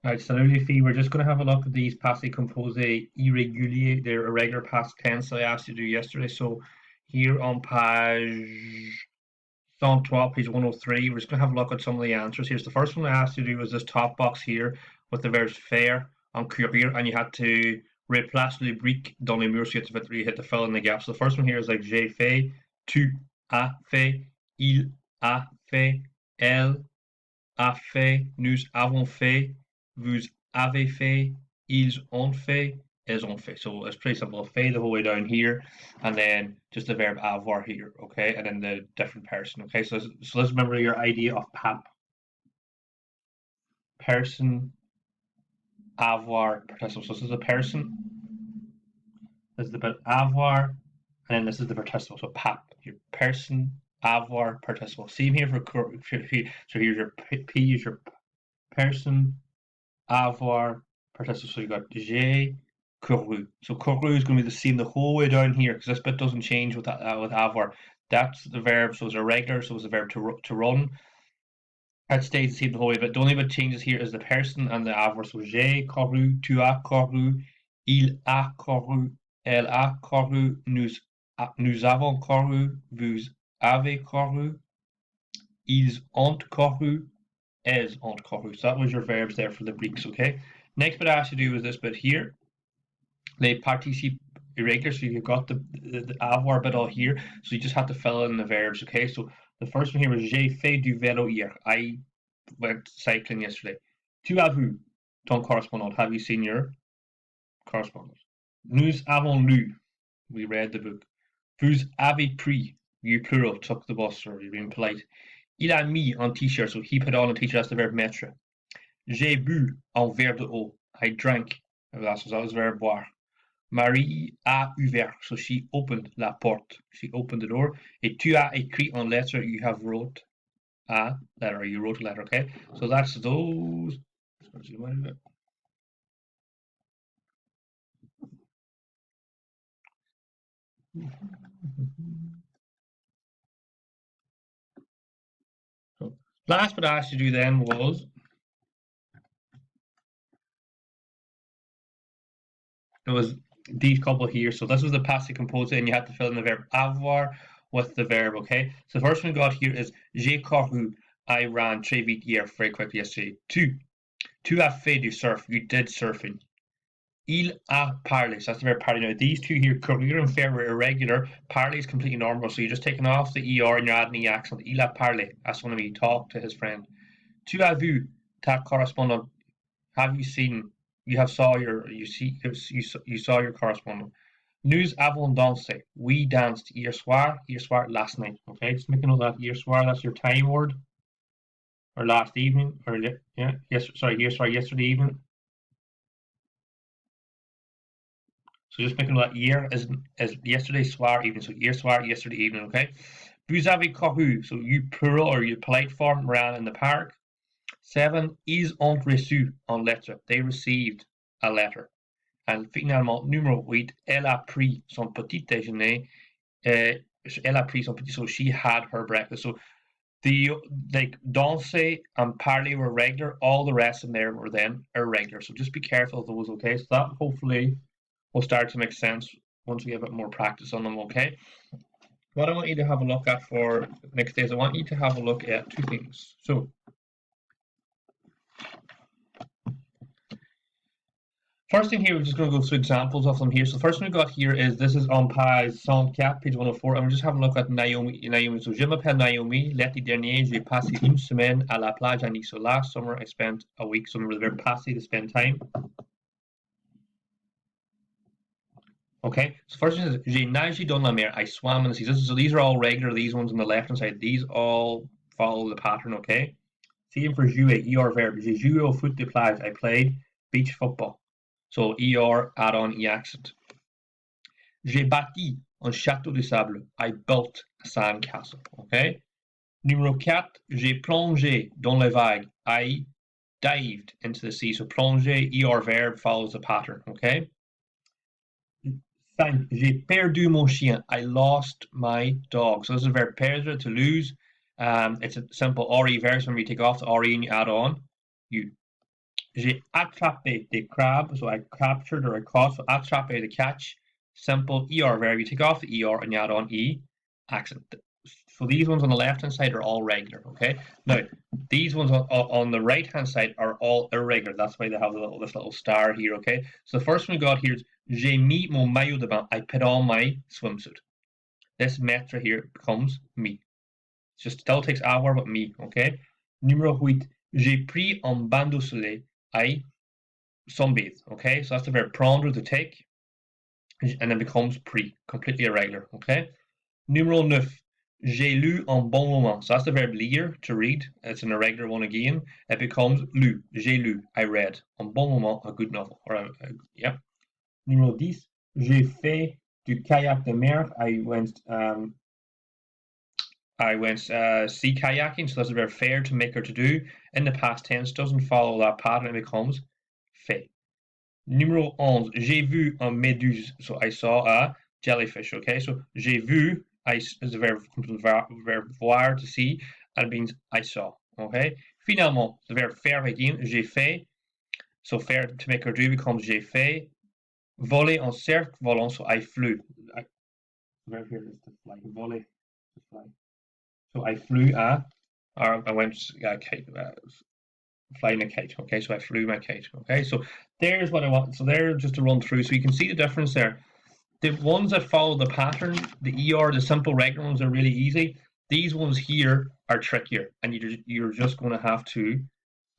Right, salut les we're just going to have a look at these passé composé irréguliers, they're irregular past tense I asked you to do yesterday. So here on page 112, page 103, we're just going to have a look at some of the answers. Here's the first one I asked you to do was this top box here with the verbs faire and courir, and you had to replace les briques dans les murs, so you had to fill in the gaps. So the first one here is like j'ai fait, tu as fait, il a fait, elle a fait, nous avons fait, vous avez fait, ils ont fait, elles ont fait. So it's pretty simple. Fait the whole way down here, and then just the verb avoir here, okay? And then the different person, okay? So let's remember your idea of PAP. Person, avoir, participle. So this is a person, this is the bit avoir, and then this is the participle. So PAP, your person, avoir, participle. Same here for, so here's your P is your person, avoir, participle. So you got j'ai couru. So couru is going to be the same the whole way down here because this bit doesn't change with with avoir. That's the verb, so it's irregular, so it's the verb to run. That stays the same the whole way, but the only bit changes here is the person and the avoir. So j'ai couru, tu as couru, il a couru, elle a couru, nous avons couru, vous avez couru, ils ont couru, elles ont couru. So that was your verbs there for the Greeks, okay? Next bit I asked you to do is this bit here. Les participes irregular, so you've got the avoir bit all here, so you just have to fill in the verbs, okay? So the first one here was j'ai fait du vélo hier. I went cycling yesterday. Tu as vu ton correspondant? Have you seen your correspondent? Nous avons lu. We read the book. Vous avez pris. You plural took the bus, or you're being polite. Il a mis un t-shirt, so he put on a t-shirt. That's the verb mettre. J'ai bu en verre de eau. I drank. That was the verb boire. Marie a ouvert, so she opened la porte. She opened the door. Et tu as écrit en lettre, you have wrote a letter. You wrote a letter, okay? So that's those. So last but I asked you to do then was these couple here. So this was the passé composé, and you have to fill in the verb avoir with the verb, okay? So the first one we got here is j'ai couru. I ran très vite hier, very quickly yesterday. Tu as fait du surf. You did surfing. Il a parlé. So that's the verb parler. Now these two here, courir and faire, were irregular. Parler is completely normal. So you're just taking off the er and you're adding the accent. Il a parlé. That's when he talked to his friend. Tu as vu ta correspondant. Have you seen? You saw your correspondent. Nous avons dansé. We danced hier soir last night. Okay, just make a note of that hier soir. That's your time word. Or last evening, or yeah, yesterday evening. So just making that year as yesterday soir evening. So hier soir, yesterday evening, okay? Vous avez couru. So you plural or you polite form ran in the park. 7. Ils ont reçu en lettre. They received a letter. And finalement, numéro 8. Elle a pris son petit déjeuner. Elle a pris son petit, so she had her breakfast. So the danser and parler were regular. All the rest in there were then irregular. So just be careful of those, okay? So that hopefully will start to make sense once we have a bit more practice on them, okay? What I want you to have a look at for next day is I want you to have a look at two things. So first thing here, we're just going to go through examples of them here. So the first one we got here is, this is on page 104, page 104, and we're just having a look at Naomi. So je m'appelle Naomi. L'été dernier, j'ai passé une semaine à la plage à Nice. So last summer, I spent a week. So remember the verb passer, to spend time. Okay, so first one is j'ai nagé dans la mer. I swam in the sea. So these are all regular. These ones on the left hand side, these all follow the pattern. Okay. Same for jouer, er verb. J'ai joué au foot de plage. I played beach football. So er add on e accent. J'ai bâti un château de sable. I built a sand castle. Okay. Numéro 4. J'ai plongé dans les vagues. I dived into the sea. So plonger, er verb follows the pattern. Okay. 5. J'ai perdu mon chien. I lost my dog. So this is a verb perdre, to lose. It's a simple re verb. So when you take off the re and you add on, you J'ai attrapé des crabes, so I captured or I caught. So attraper, to catch. Simple ER verb. You take off the ER and you add on E. Accent. So these ones on the left hand side are all regular. Okay. Now these ones on the right hand side are all irregular. That's why they have this little star here. Okay. So the first one we got here is J'ai mis mon maillot de bain. I put on my swimsuit. This metre here becomes me. It just still takes avoir but me. Okay. Numéro 8. J'ai pris un bain de soleil. I sunbathe. Okay, so that's the verb prendre, to take, and then becomes pre, completely irregular. Okay. Numéro 9. J'ai lu un bon moment. So that's the verb lire, to read. It's an irregular one again. It becomes lu. J'ai lu. I read. Un bon moment, a good novel. Yeah. Numéro 10. J'ai fait du kayak de mer. I went sea kayaking. So that's the verb faire, to make or to do. In the past tense, doesn't follow that pattern. It becomes fait. Numéro 11. J'ai vu un méduse. So I saw a jellyfish. Okay, so j'ai vu, is the verb, comes from the verb voir, to see, and it means I saw. Okay. Finalement, the verb faire again. J'ai fait. So faire, to make or do, becomes j'ai fait. Voler en cercle volant. So I flew. The verb here is to fly. Voler, to fly. So I flew I went flying a kite. Okay, so I flew my kite. Okay, so there's what I want. So there, just to run through, so you can see the difference there. The ones that follow the pattern, the ER, the simple regular ones, are really easy. These ones here are trickier, and you're just going to have to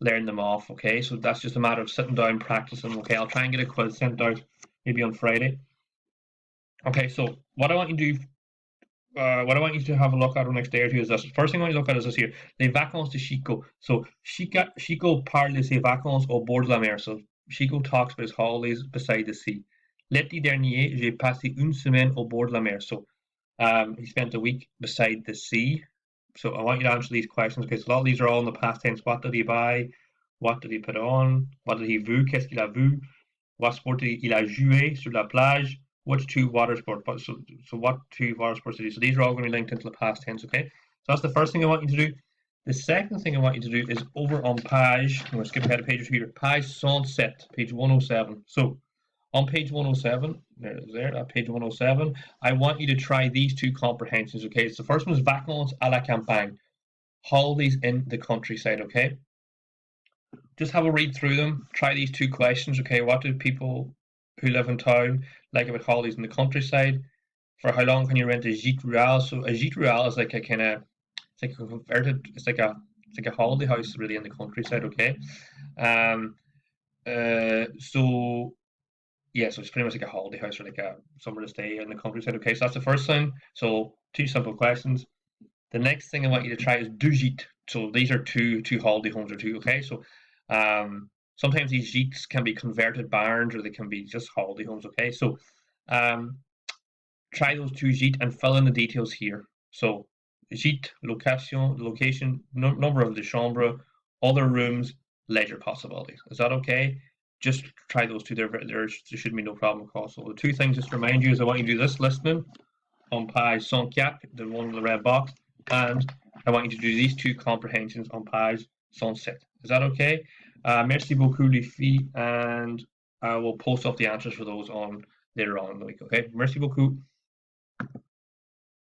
learn them off. Okay, so that's just a matter of sitting down, practicing. Okay, I'll try and get a quiz sent out maybe on Friday. Okay, so what I want you to do, what I want you to have a look at the next day or two is this. First thing I want you to look at is this here. Les vacances de Chico. So Chico parle de ses vacances au bord de la mer. So Chico talks about his holidays beside the sea. L'été dernier, j'ai passé une semaine au bord de la mer. So he spent a week beside the sea. So I want you to answer these questions because a lot of these are all in the past tense. What did he buy? What did he put on? What did he vu? Qu'est-ce qu'il a vu? What sport did il a joué sur la plage? Which two water sports? So what two water sports did he do? So these are all going to be linked into the past tense, okay? So that's the first thing I want you to do. The second thing I want you to do is over on page, I'm going to skip ahead a page or two here, page 107, page 107. So on page 107, page 107, I want you to try these two comprehensions, okay? So the first one is vacances à la campagne, holidays in the countryside, okay? Just have a read through them. Try these two questions. Okay, what do people who live in town like about holidays in the countryside? For how long can you rent a gîte rural? So a gîte rural is like a kind of, it's like a converted, it's like a holiday house really in the countryside. Okay, so yeah, so it's pretty much like a holiday house or like a somewhere to stay in the countryside. Okay, so that's the first thing. So two simple questions. The next thing I want you to try is deux gîtes. So these are two holiday homes or two. Okay, so sometimes these gîtes can be converted barns or they can be just holiday homes. Okay, so try those two gîtes and fill in the details here. So gîte, location, number of the chambre, other rooms, leisure possibilities. Is that okay? Just try those two. There should be no problem across. So the two things, just to remind you, is I want you to do this listening on page 104, the one in the red box, and I want you to do these two comprehensions on page 107. Is that okay? Merci beaucoup, les filles, and I will post up the answers for those on later on in the week. Okay, merci beaucoup.